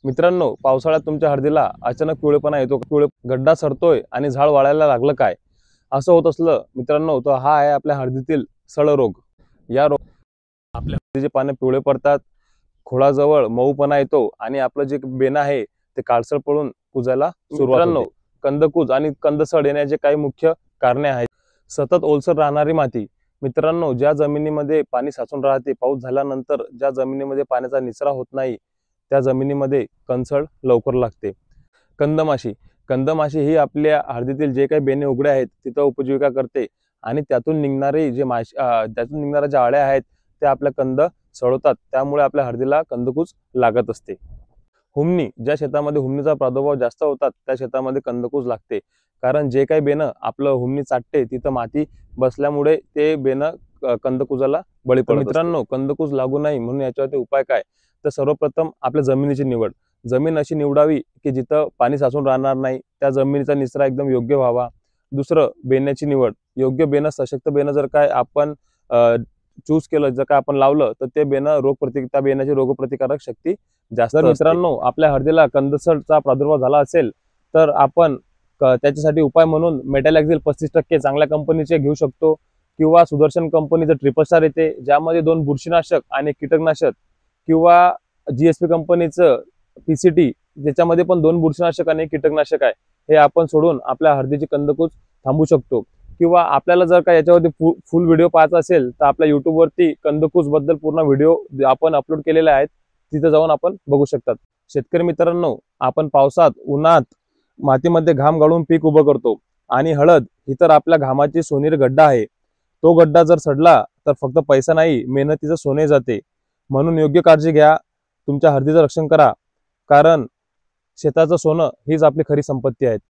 मित्रांनो, पावसाळ्यात तुमच्या हळदीला अचानक पिवळेपणा येतो, गड्डा सरतोय आणि झाड वाळायला लागलं काय? असं होत असलं मित्रांनो, तो हा आहे आपल्या हळदीतील सळ रोग। या रोग आपल्या हळदीचे पाने पिवळे पडतात, खोडाजवळ मऊपणा येतो आणि आपलं जे बेन आहे ते काळसर पडून कुजायला सुरुवात होते। कंदकुज आणि कंदसळ येण्याचे काही मुख्य कारणे आहेत। सतत ओलसर राहणारी माती। मित्रांनो, ज्या जमिनीमध्ये पाणी साचून राहते, पाऊस झाल्यानंतर ज्या जमिनीमध्ये पाण्याचा निचरा होत नाही त्या जमिनीमध्ये कंदसळ लवकर लागते। कंदमाशी। कंदमाशी ही आपल्या हळदीतील जे काही बेने उघडे आहेत तिथं उपजीविका करते आणि त्यातून निघणारे ज्या अळ्या आहेत त्या आपल्या कंद सळवतात, त्यामुळे आपल्या हळदीला कंदकुज लागत असते। हुमणी। ज्या शेतामध्ये हुमणीचा प्रादुर्भाव जास्त होतात त्या शेतामध्ये कंदकुज लागते, कारण जे काही बेन आपलं हुमणी चाटते तिथं माती बसल्यामुळे ते बेन कंदकुजाला बळी पडतात। मित्रांनो, कंदकुज लागू नये म्हणून याच्यावरती उपाय काय? तर सर्वप्रथम आपल्या जमिनीची निवड। जमीन अशी निवडावी की जिथं पाणी साचून राहणार नाही, त्या जमिनीचा निचरा एकदम योग्य व्हावा। दुसरं, बेण्याची निवड। योग्य बेन, सशक्त बेन जर काय आपण चूज केलं, जर काय आपण लावलं तर ते बेन त्या बेण्याची रोगप्रतिकारक शक्ती जास्त असते। मित्रांनो, आपल्या हळदीला कंदसळचा प्रादुर्भाव झाला असेल तर आपण त्याच्यासाठी उपाय म्हणून मेटॅलॅक्झिल 35% चांगल्या कंपनीचे घेऊ शकतो, किंवा सुदर्शन कंपनीचं ट्रिपल स्टार येते ज्यामध्ये 2 बुरशीनाशक आणि कीटकनाशक, किंवा जीएसपी कंपनीचं पीसीटी ज्याच्यामध्ये पण 2 बुरशीनाशक आणि कीटकनाशक आहे, हे आपण सोडून आपल्या हळदीची कंदकुज थांबवू शकतो। किंवा आपल्याला जर का याच्यावरती फुल व्हिडिओ पाहायचा असेल तर आपल्या YouTube वरती कंदकुज बद्दल पूर्ण व्हिडिओ आपण अपलोड केलेले आहेत, तिथे जाऊन आपण बघू शकतात। शेतकरी मित्रांनो, आपण पावसात उन्हात मातीमध्ये घाम गाळून पीक उभं करतो आणि हळद ही तर आपल्या घामाची सोनेरी गड्डा आहे। तो गड्डा जर सडला तर फक्त पैसा नाही, मेहनतीचं सोने जाते। म्हणून योग्य काळजी घ्या, तुमच्या हळदीचं रक्षण करा, कारण शेताचं सोनं हीच आपली खरी संपत्ती आहे।